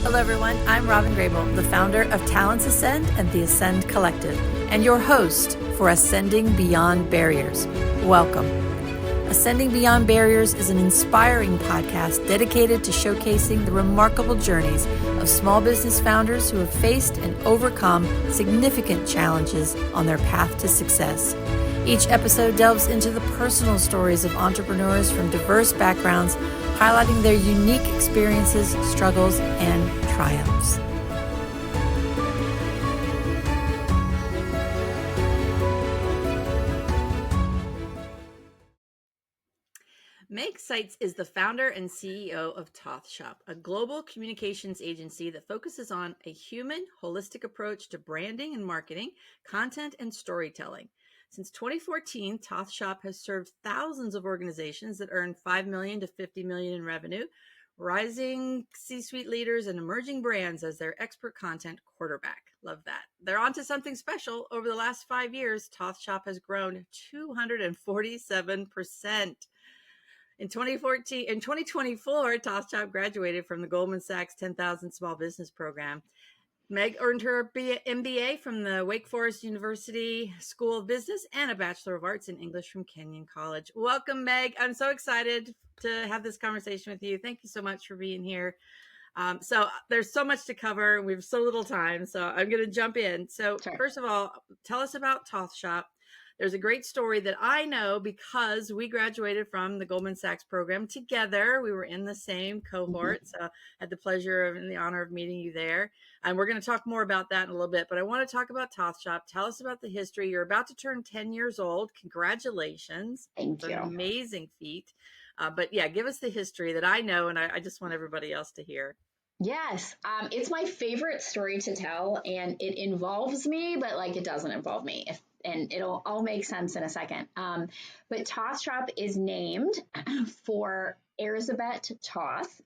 Hello, everyone. I'm Robyn Grable, the founder of Talents Ascend and the Ascend Collective, and your host for Ascending Beyond Barriers. Welcome. Ascending Beyond Barriers is an inspiring podcast dedicated to showcasing the remarkable journeys of small business founders who have faced and overcome significant challenges on their path to success. Each episode delves into the personal stories of entrepreneurs from diverse backgrounds, highlighting their unique experiences, struggles, and triumphs. Meg Seitz is the founder and CEO of Toth Shop, a global communications agency that focuses on a human, holistic approach to branding and marketing, content, and storytelling. Since 2014, Toth Shop has served thousands of organizations that earn $5 million to $50 million in revenue, rising C-suite leaders and emerging brands as their expert content quarterback. Love that. They're on to something special. Over the last 5 years, Toth Shop has grown 247%. In 2024, Toth Shop graduated from the Goldman Sachs 10,000 Small Business Program. Meg earned her MBA from the Wake Forest University School of Business and a Bachelor of Arts in English from Kenyon College. Welcome, Meg. I'm so excited to have this conversation with you. Thank you so much for being here. So there's so much to cover. We have so little time, so I'm going to jump in. So First of all, tell us about Toth Shop. There's a great story that I know because we graduated from the Goldman Sachs program together. We were in the same cohort, so I had the pleasure and the honor of meeting you there. And we're going to talk more about that in a little bit, but I want to talk about Toth Shop. Tell us about the history. You're about to turn 10 years old. Congratulations. Thank you. An amazing feat. But yeah, give us the history that I know, and I just want everybody else to hear. Yes, it's my favorite story to tell, and it involves me, but it doesn't involve me. And it'll all make sense in a second. But Toth Shop is named for Elizabeth Toth.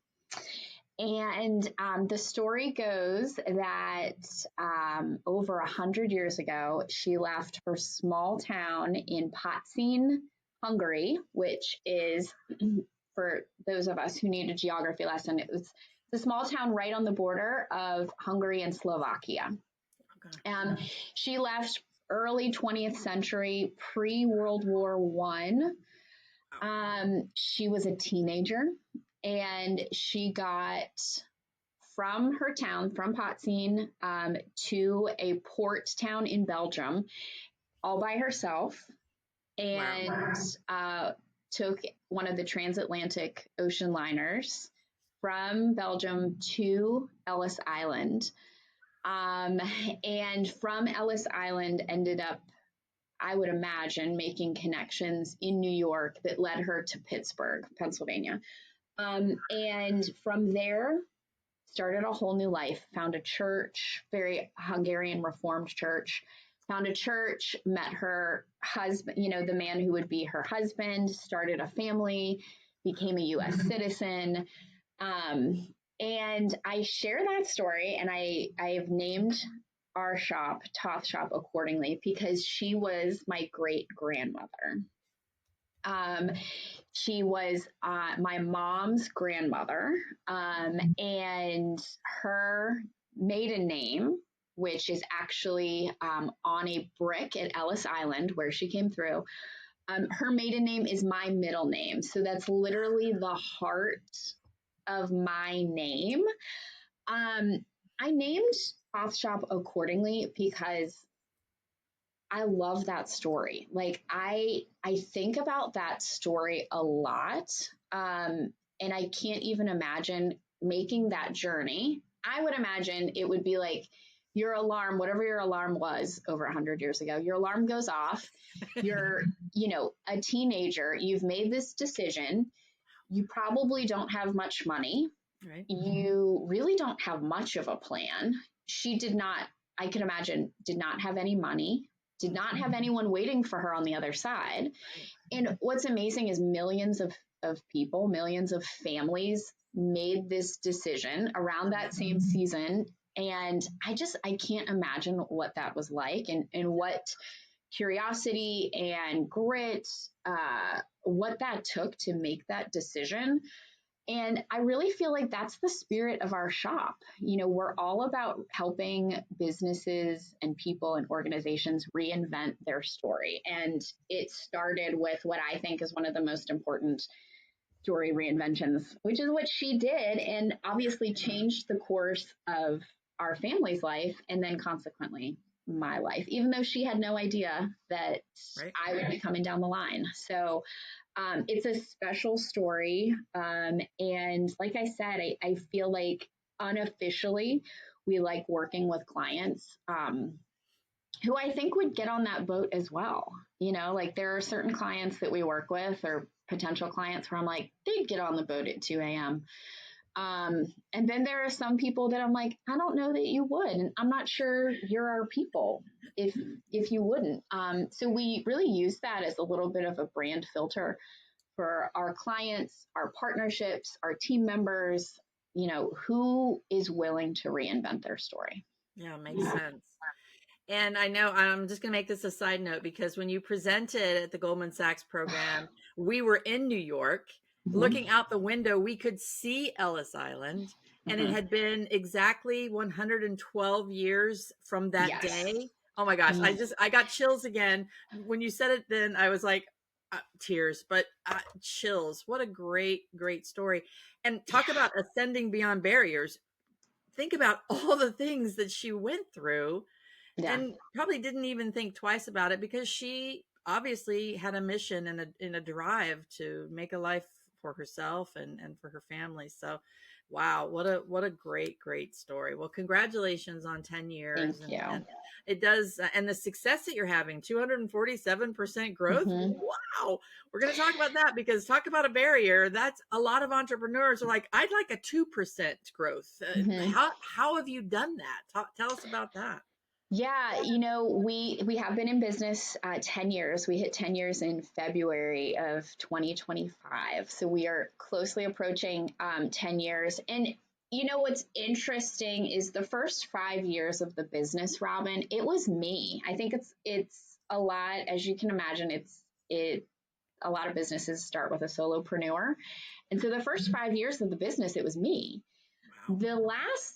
And the story goes that over 100 years ago, she left her small town in Potsdam, Hungary, which is, for those of us who need a geography lesson, it's a small town right on the border of Hungary and Slovakia. Okay. She left early 20th century, pre-World War I. She was a teenager, and she got from her town, from Potsdam, to a port town in Belgium all by herself, and took one of the transatlantic ocean liners from Belgium to Ellis Island. And from Ellis Island ended up, I would imagine, making connections in New York that led her to Pittsburgh, Pennsylvania. And from there, started a whole new life, found a church, very Hungarian Reformed church, found a church, met her husband, the man who would be her husband, started a family, became a U.S. citizen. And I share that story, and I've named our shop Toth Shop accordingly because she was my great grandmother. She was my mom's grandmother, and her maiden name, which is actually on a brick at Ellis Island where she came through, her maiden name is my middle name. So that's literally the heart of my name. I named Toth Shop accordingly because I love that story. I think about that story a lot. And I can't even imagine making that journey. I would imagine it would be like your alarm, whatever your alarm was over 100 years ago, your alarm goes off. You're, a teenager. You've made this decision. You probably don't have much money. Right. You really don't have much of a plan. She did not, I can imagine, did not have any money, did not have anyone waiting for her on the other side. And what's amazing is millions of people, millions of families made this decision around that same season. And I can't imagine what that was like and what curiosity and grit, what that took to make that decision. And I really feel like that's the spirit of our shop. We're all about helping businesses and people and organizations reinvent their story. And it started with what I think is one of the most important story reinventions, which is what she did, and obviously changed the course of our family's life and then consequently my life, even though she had no idea that Right. I would be coming down the line. So it's a special story. And like I said, I feel like unofficially we like working with clients who I think would get on that boat as well. Like there are certain clients that we work with or potential clients where I'm like, they'd get on the boat at 2 a.m. And then there are some people that I'm like, I don't know that you would. And I'm not sure you're our people if you wouldn't. So we really use that as a little bit of a brand filter for our clients, our partnerships, our team members, who is willing to reinvent their story. Yeah, makes sense. And I know I'm just going to make this a side note because when you presented at the Goldman Sachs program, we were in New York. Mm-hmm. Looking out the window, we could see Ellis Island, and it Mm-hmm. had been exactly 112 years from that Yes. day. Oh my gosh, Mm. I got chills again when you said it. Then I was like, tears, but chills. What a great story! And talk Yeah. about ascending beyond barriers. Think about all the things that she went through Yeah. and probably didn't even think twice about it because she obviously had a mission and a drive to make a life for herself and for her family. So wow, what a great story. Well, congratulations on 10 Thank years, you. and it does and the success that you're having, 247% growth. Mm-hmm. Wow. We're going to talk about that because talk about a barrier. That's a lot of entrepreneurs are like, I'd like a 2% growth. Mm-hmm. How have you done that? Tell us about that. Yeah, we have been in business 10 years. We hit 10 years in February of 2025. So we are closely approaching 10 years. And what's interesting is the first 5 years of the business, Robyn, it was me. I think it's a lot, as you can imagine, it a lot of businesses start with a solopreneur. And so the first 5 years of the business, it was me. Wow.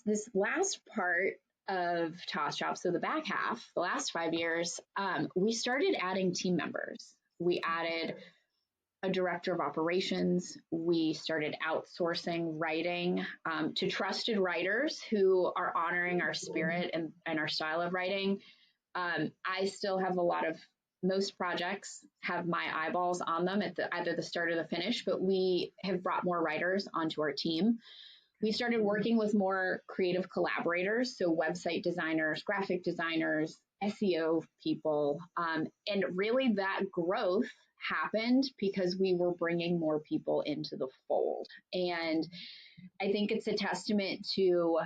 This last part of Toth Shop, so the back half, the last 5 years, we started adding team members. We added a director of operations. We started outsourcing writing to trusted writers who are honoring our spirit and our style of writing. I still have most projects have my eyeballs on them at either the start or the finish, but we have brought more writers onto our team. We started working with more creative collaborators, so website designers, graphic designers, SEO people. And really that growth happened because we were bringing more people into the fold. And I think it's a testament to,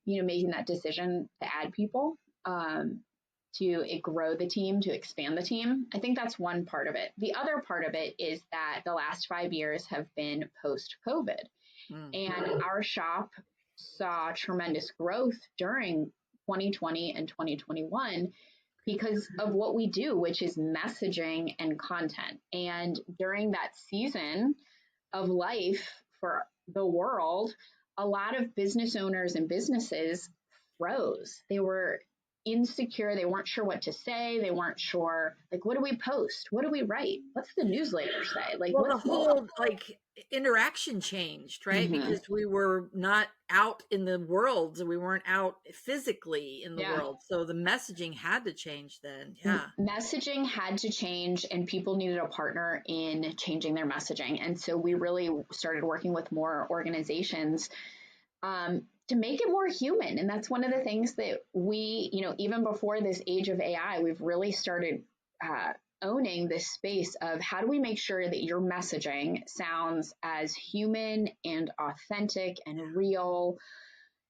making that decision to add people, to grow the team, to expand the team. I think that's one part of it. The other part of it is that the last 5 years have been post-COVID. Mm. And our shop saw tremendous growth during 2020 and 2021 because of what we do, which is messaging and content. And during that season of life for the world, a lot of business owners and businesses froze. They were insecure. They weren't sure what to say. They weren't sure, like, what do we post? What do we write? What's the newsletter say? Like, Well, the what's whole interaction changed, right? mm-hmm. Because we were not out in the world, we weren't out physically in the Yeah. world. So the messaging had to change then. Yeah. Messaging had to change and people needed a partner in changing their messaging. And so we really started working with more organizations to make it more human. And that's one of the things that we, even before this age of AI, we've really started owning this space of how do we make sure that your messaging sounds as human and authentic and real.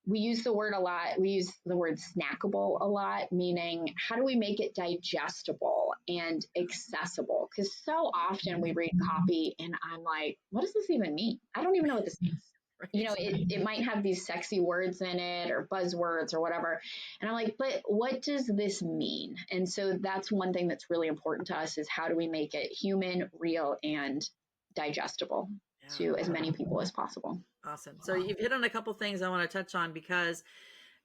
We use the word a lot. We use the word snackable a lot, meaning how do we make it digestible and accessible? Because so often we read copy and I'm like, what does this even mean? I don't even know what this means. Right. It might have these sexy words in it or buzzwords or whatever. And I'm like, but what does this mean? And so that's one thing that's really important to us is how do we make it human, real, and digestible? to as many people as possible. Awesome. So you've hit on a couple things I want to touch on, because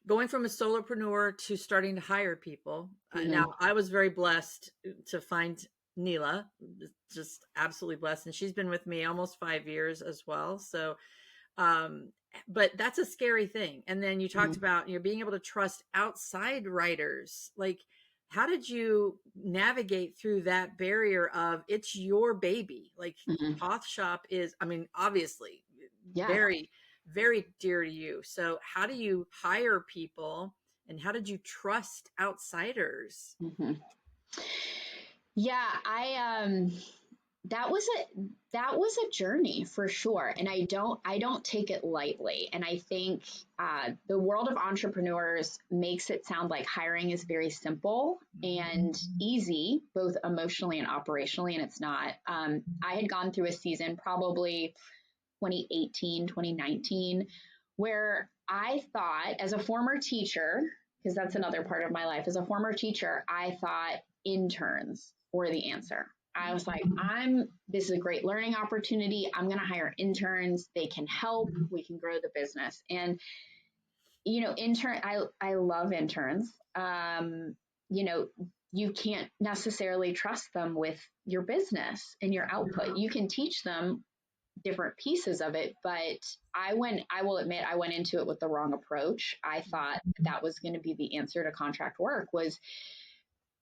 going from a solopreneur to starting to hire people. Mm-hmm. Now, I was very blessed to find Neela, just absolutely blessed. And she's been with me almost 5 years as well. So, um, but that's a scary thing. And then you talked Mm-hmm. about, being able to trust outside writers. Like, how did you navigate through that barrier of, it's your baby? Like, Mm-hmm. Toth Shop is, I mean, obviously Yeah. very, very dear to you. So how do you hire people, and how did you trust outsiders? Mm-hmm. Yeah, that was a journey for sure, and I don't take it lightly. And I think the world of entrepreneurs makes it sound like hiring is very simple and easy, both emotionally and operationally, and it's not. I had gone through a season, probably 2018, 2019, where I thought, as a former teacher, because that's another part of my life, as a former teacher, I thought interns were the answer. I was like, this is a great learning opportunity. I'm going to hire interns. They can help. We can grow the business. And, I love interns. You can't necessarily trust them with your business and your output. You can teach them different pieces of it, but I will admit, I went into it with the wrong approach. I thought that was going to be the answer to contract work, was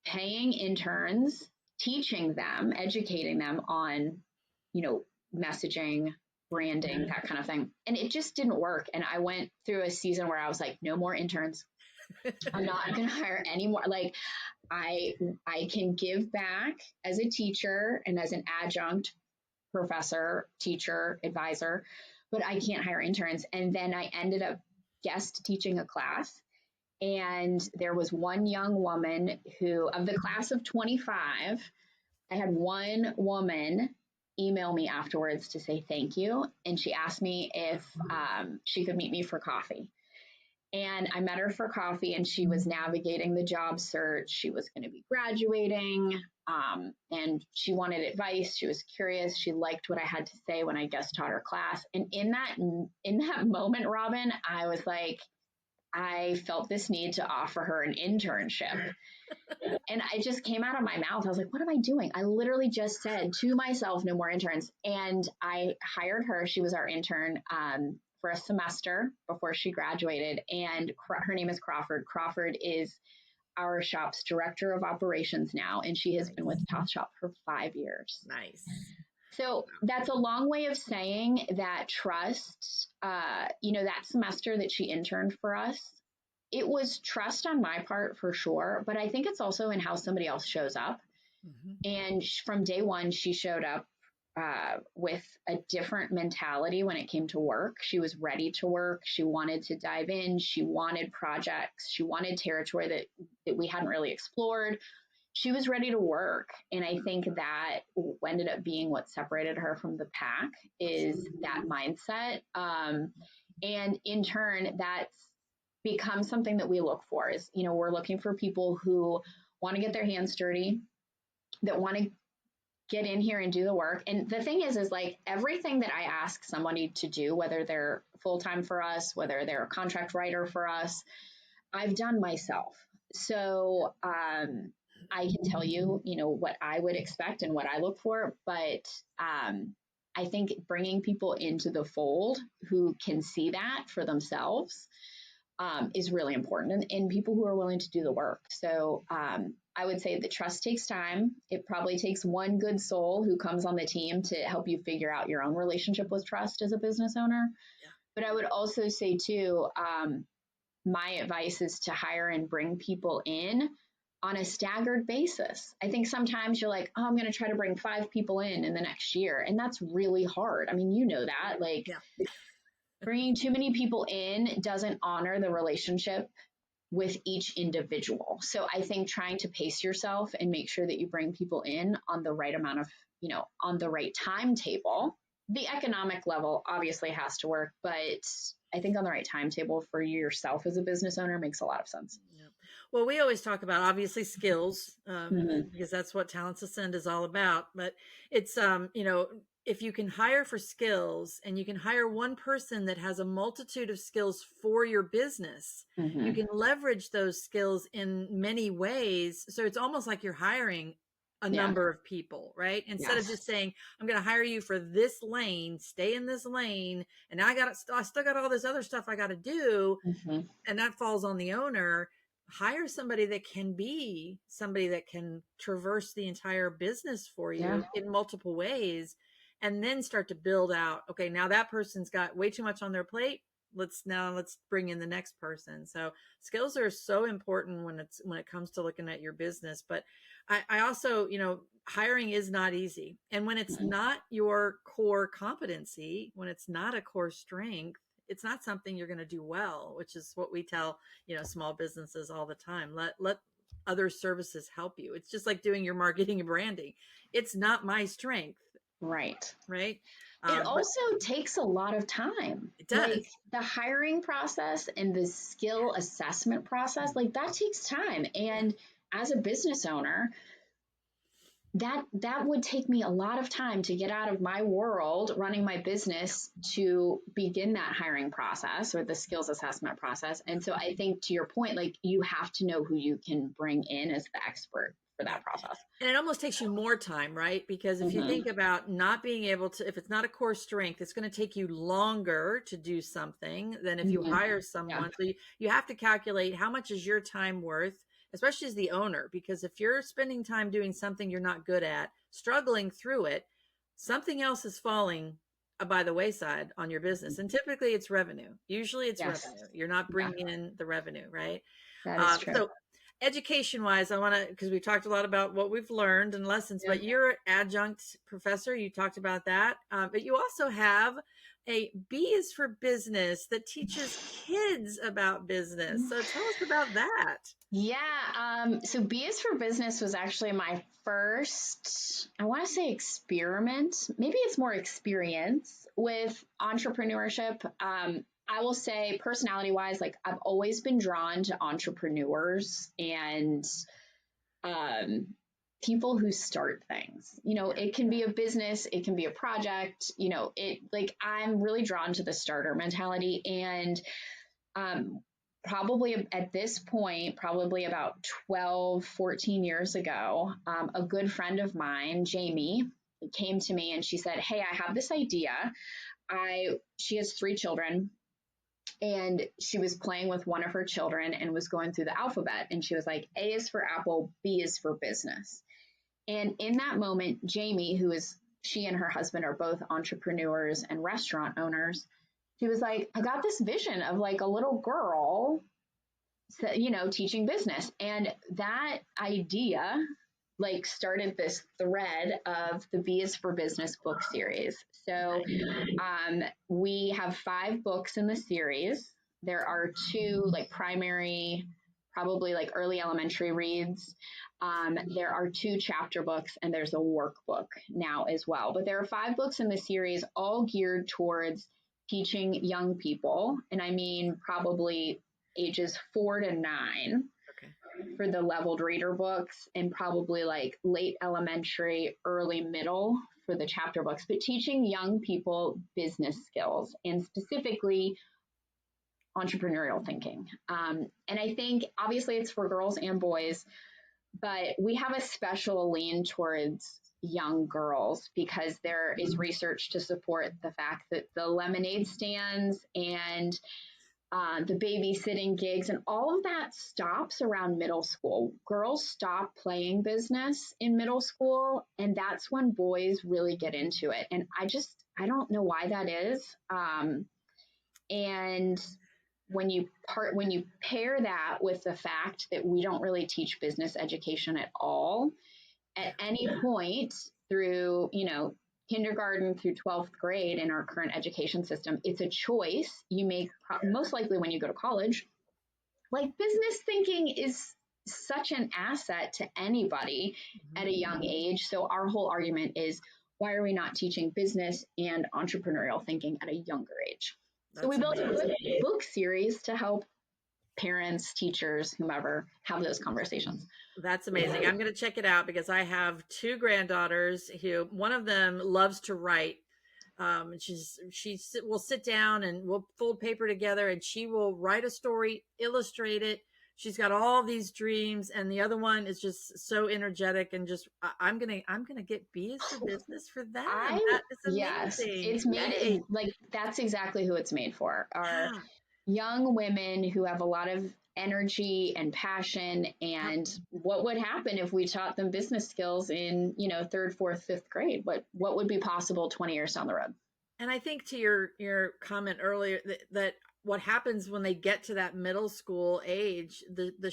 paying interns, teaching them, educating them on, messaging, branding, that kind of thing. And it just didn't work. And I went through a season where I was like, no more interns. I'm not going to hire any more. Like, I can give back as a teacher and as an adjunct professor, teacher, advisor, but I can't hire interns. And then I ended up guest teaching a class. And there was one young woman who, of the class of 25, I had one woman email me afterwards to say thank you. And she asked me if she could meet me for coffee. And I met her for coffee, and she was navigating the job search. She was going to be graduating, and she wanted advice. She was curious. She liked what I had to say when I guest taught her class. And in that moment, Robyn, I was like, I felt this need to offer her an internship. And I just came out of my mouth. I was like, what am I doing? I literally just said to myself, no more interns. And I hired her. She was our intern for a semester before she graduated. And her name is Crawford. Crawford is our shop's director of operations now. And she has been with Toth Shop for 5 years. Nice. So that's a long way of saying that trust, that semester that she interned for us, it was trust on my part for sure, but I think it's also in how somebody else shows up. Mm-hmm. And from day one, she showed up with a different mentality when it came to work. She was ready to work. She wanted to dive in. She wanted projects. She wanted territory that we hadn't really explored. She was ready to work. And I think that ended up being what separated her from the pack, is that mindset. And in turn, that's become something that we look for. Is, we're looking for people who want to get their hands dirty, that want to get in here and do the work. And the thing is like, everything that I ask somebody to do, whether they're full-time for us, whether they're a contract writer for us, I've done myself. So I can tell you, what I would expect and what I look for. But I think bringing people into the fold who can see that for themselves is really important, and people who are willing to do the work. So I would say the trust takes time. It probably takes one good soul who comes on the team to help you figure out your own relationship with trust as a business owner. Yeah. But I would also say too, my advice is to hire and bring people in on a staggered basis. I think sometimes you're like, I'm going to try to bring 5 people in the next year. And that's really hard. I mean, that, like, yeah. Bringing too many people in doesn't honor the relationship with each individual. So I think trying to pace yourself and make sure that you bring people in on the right amount of, on the right timetable. The economic level obviously has to work, but I think on the right timetable for yourself as a business owner makes a lot of sense. Yeah. Well, we always talk about obviously skills because that's what Talents Ascend is all about. But it's, if you can hire for skills and you can hire one person that has a multitude of skills for your business, you can leverage those skills in many ways. So it's almost like you're hiring a number of people, right? Instead of just saying, I'm going to hire you for this lane, stay in this lane. And I still got all this other stuff I got to do. And that falls on the owner. Hire somebody that can be somebody that can traverse the entire business for you in multiple ways, and then start to build out, okay, now that person's got way too much on their plate. Let's bring in the next person. So skills are so important when it comes to looking at your business. But I also, hiring is not easy. And when it's not your core competency, when it's not a core strength, it's not something you're going to do well, which is what we tell, small businesses all the time. Let other services help you. It's just like doing your marketing and branding. It's not my strength. Right. Right. It also takes a lot of time. It does. Like the hiring process and the skill assessment process, like that takes time. And as a business owner, that would take me a lot of time to get out of my world running my business to begin that hiring process or the skills assessment process. And so I think, to your point, like you have to know who you can bring in as the expert for that process. And it almost takes you more time, right? Because if you think about not being able to, if it's not a core strength, it's going to take you longer to do something than if you hire someone. So you have to calculate how much is your time worth, especially as the owner, because if you're spending time doing something you're not good at, struggling through it, something else is falling by the wayside on your business. And typically it's revenue. Usually it's revenue. You're not bringing in the revenue, right? That is true. So education wise, I want to, because we talked a lot about what we've learned and lessons, but you're an adjunct professor. You talked about that. But you also have a B is for business that teaches kids about business. So tell us about that. Yeah. So B is for business was actually my first, I want to say experiment. Maybe it's more experience with entrepreneurship. I will say personality wise, like I've always been drawn to entrepreneurs and people who start things. It can be a business, it can be a project, I'm really drawn to the starter mentality. And probably at this point, probably about 12, 14 years ago, a good friend of mine, Jamie, came to me and she said, hey, I have this idea. She has 3 children. And she was playing with one of her children and was going through the alphabet. And she was like, A is for apple, B is for business. And in that moment, Jamie, she and her husband are both entrepreneurs and restaurant owners. She was like, I got this vision of like a little girl, teaching business. And that idea like started this thread of the B is for Business book series. So we have 5 books in the series. There are 2 like primary, probably like early elementary reads. There are 2 chapter books and there's a workbook now as well. But there are 5 books in the series all geared towards teaching young people. And I mean, probably ages 4 to 9. For the leveled reader books, and probably like late elementary, early middle for the chapter books, but teaching young people business skills and specifically entrepreneurial thinking. And I think obviously it's for girls and boys, but we have a special lean towards young girls because there is research to support the fact that the lemonade stands and the babysitting gigs and all of that stops around middle school. Girls stop playing business in middle school, and that's when boys really get into it. And I don't know why that is. And when you pair that with the fact that we don't really teach business education at all, at any point through, kindergarten through 12th grade in our current education system, it's a choice you make most likely when you go to college. Like business thinking is such an asset to anybody at a young age. So our whole argument is, why are we not teaching business and entrepreneurial thinking at a younger age? So we built a book series to help parents, teachers, whomever, have those conversations. That's amazing. I'm going to check it out because I have two granddaughters who one of them loves to write. Will sit down and we'll fold paper together and she will write a story, illustrate it. She's got all these dreams, and the other one is just so energetic and just I'm gonna get bees for business for them. That is Yes, amazing. it's made Yay! like that's exactly who it's made for. Are Yeah. young women who have a lot of energy and passion. Yep. And what would happen if we taught them business skills in, third, fourth, fifth grade? What would be possible 20 years down the road? And I think to your comment earlier that what happens when they get to that middle school age, the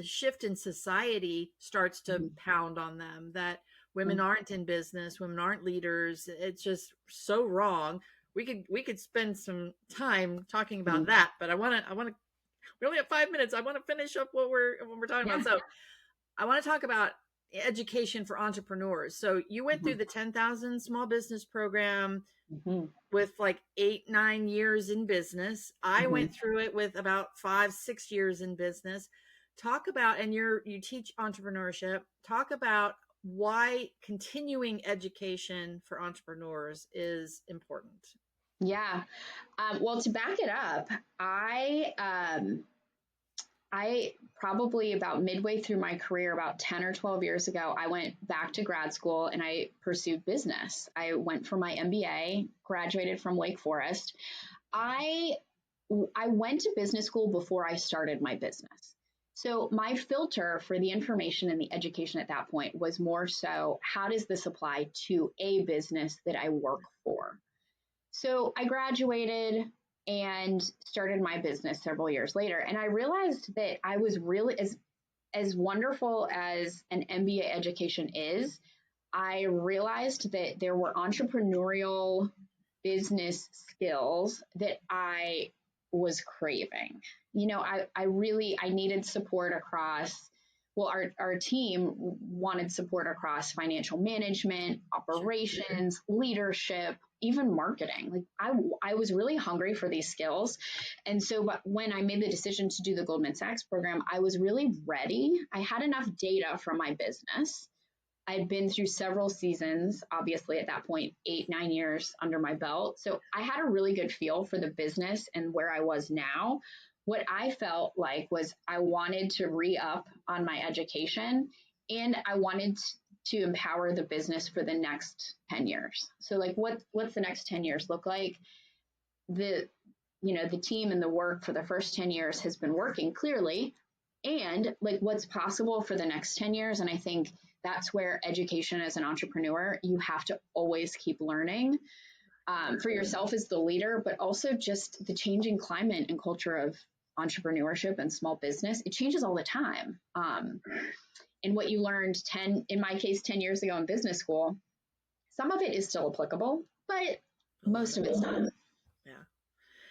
shift in society starts to Mhm. pound on them that women aren't in business, women aren't leaders. It's just so wrong. We could spend some time talking about Mhm. that, but I want to we only have 5 minutes. I want to finish up what we're talking Yeah. about. So I want to talk about education for entrepreneurs. So you went through Mhm. the 10,000 small business program Mhm. with like 8, 9 years in business. I Mhm. went through it with about 5, 6 years in business. Talk about, and you teach entrepreneurship. Talk about why continuing education for entrepreneurs is important. Yeah. Well, to back it up, I probably about midway through my career, about 10 or 12 years ago, I went back to grad school and I pursued business. I went for my MBA, graduated from Wake Forest. I I went to business school before I started my business. So my filter for the information and the education at that point was more so, how does this apply to a business that I work for? So I graduated and started my business several years later. And I realized that I was really, as wonderful as an MBA education is, I realized that there were entrepreneurial business skills that I was craving. I needed support across, well, our team wanted support across financial management, operations, leadership, even marketing. Like I was really hungry for these skills. And so when I made the decision to do the Goldman Sachs program, I was really ready. I had enough data from my business. I'd been through several seasons, obviously at that point, 8, 9 years under my belt. So I had a really good feel for the business and where I was now. What I felt like was I wanted to re-up on my education and I wanted to empower the business for the next 10 years. So like what's the next 10 years look like? The the team and the work for the first 10 years has been working clearly, and like what's possible for the next 10 years. And I think that's where education as an entrepreneur, you have to always keep learning, for yourself as the leader, but also just the changing climate and culture of entrepreneurship and small business. It changes all the time. And what you learned 10, in my case, 10 years ago in business school, some of it is still applicable, but A lot most of of it's not. yeah.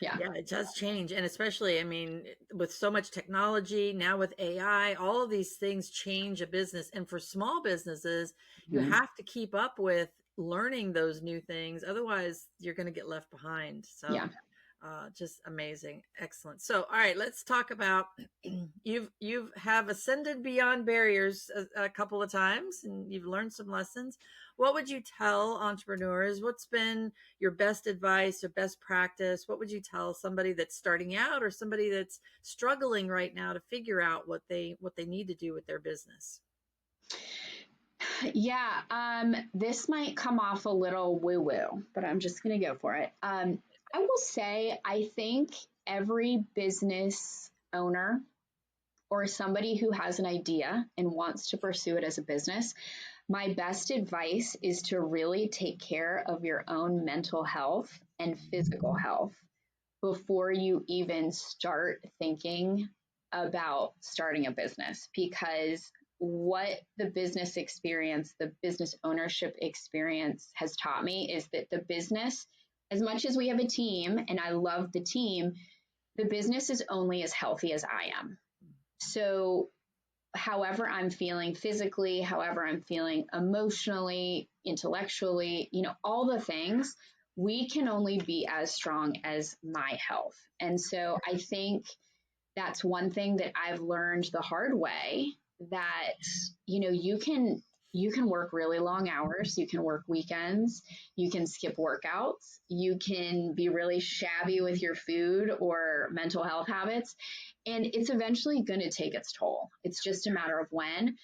Yeah. Yeah, it does change. And especially, I mean, with so much technology, now with AI, all of these things change a business. And for small businesses, you Mhm. have to keep up with learning those new things. Otherwise, you're going to get left behind. So, Yeah. just amazing. Excellent. So, all right, let's talk about you've have ascended beyond barriers a couple of times and you've learned some lessons. What would you tell entrepreneurs? What's been your best advice or best practice? What would you tell somebody that's starting out or somebody that's struggling right now to figure out what they need to do with their business? Yeah, this might come off a little woo woo, but I'm just going to go for it. I will say, I think every business owner or somebody who has an idea and wants to pursue it as a business, my best advice is to really take care of your own mental health and physical health before you even start thinking about starting a business, because what the business experience, the business ownership experience has taught me is that the business, as much as we have a team and I love the team, the business is only as healthy as I am. So, however I'm feeling physically, however I'm feeling emotionally, intellectually, all the things, we can only be as strong as my health. And so I think that's one thing that I've learned the hard way, that, you can work really long hours, you can work weekends, you can skip workouts, you can be really shabby with your food or mental health habits, and it's eventually going to take its toll. It's just a matter of when.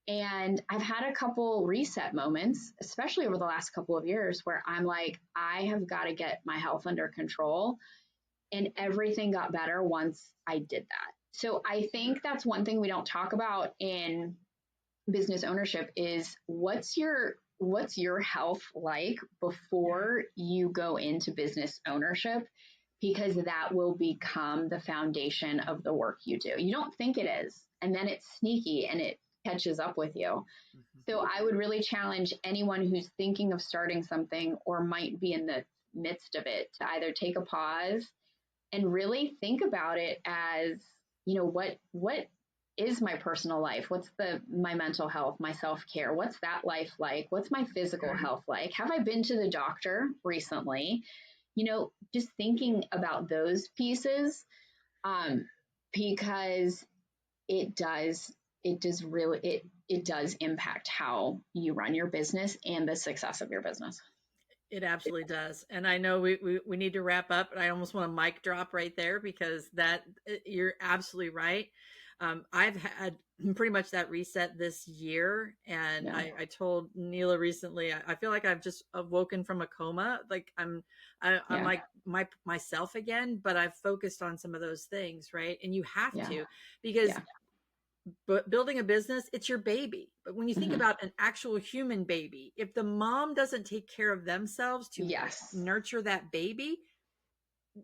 And I've had a couple reset moments, especially over the last couple of years, where I'm like, I have got to get my health under control. And everything got better once I did that. So I think that's one thing we don't talk about in business ownership is what's your health like before you go into business ownership, because that will become the foundation of the work you do. You don't think it is, and then it's sneaky and it catches up with you. So I would really challenge anyone who's thinking of starting something or might be in the midst of it to either take a pause and really think about it as, what is my personal life? What's my mental health, my self-care? What's that life like? What's my physical health like? Have I been to the doctor recently? Just thinking about those pieces, because it does impact how you run your business and the success of your business. It absolutely does. And I know we need to wrap up, but I almost want a mic drop right there because you're absolutely right. I've had pretty much that reset this year. And Yeah. I told Neela recently, I feel like I've just awoken from a coma. Like I'm Yeah. like myself again, but I've focused on some of those things. Right. And you have Yeah. to, because Yeah. but building a business, it's your baby. But when you think Mhm. about an actual human baby, if the mom doesn't take care of themselves to Yes. nurture that baby,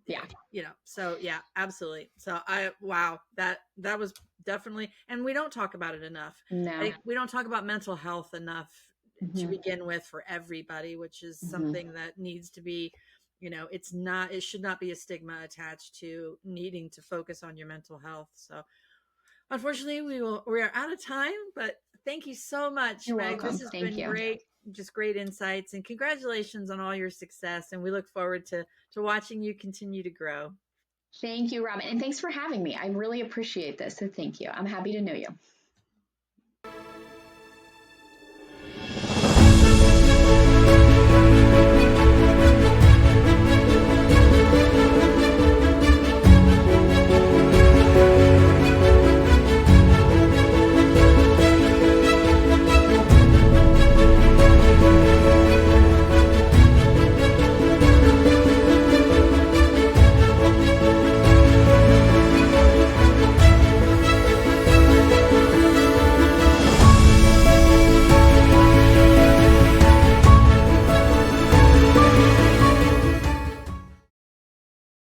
Yeah. so yeah, absolutely. So wow, that was definitely, and we don't talk about it enough. No. We don't talk about mental health enough to Mhm. begin with for everybody, which is Mhm. something that needs to be, it should not be a stigma attached to needing to focus on your mental health. So unfortunately, we are out of time, but thank you so much, You're Meg. This welcome. has Thank been you. great, just great insights, and congratulations on all your success. And we look forward to watching you continue to grow. Thank you, Robyn. And thanks for having me. I really appreciate this. So thank you. I'm happy to know you.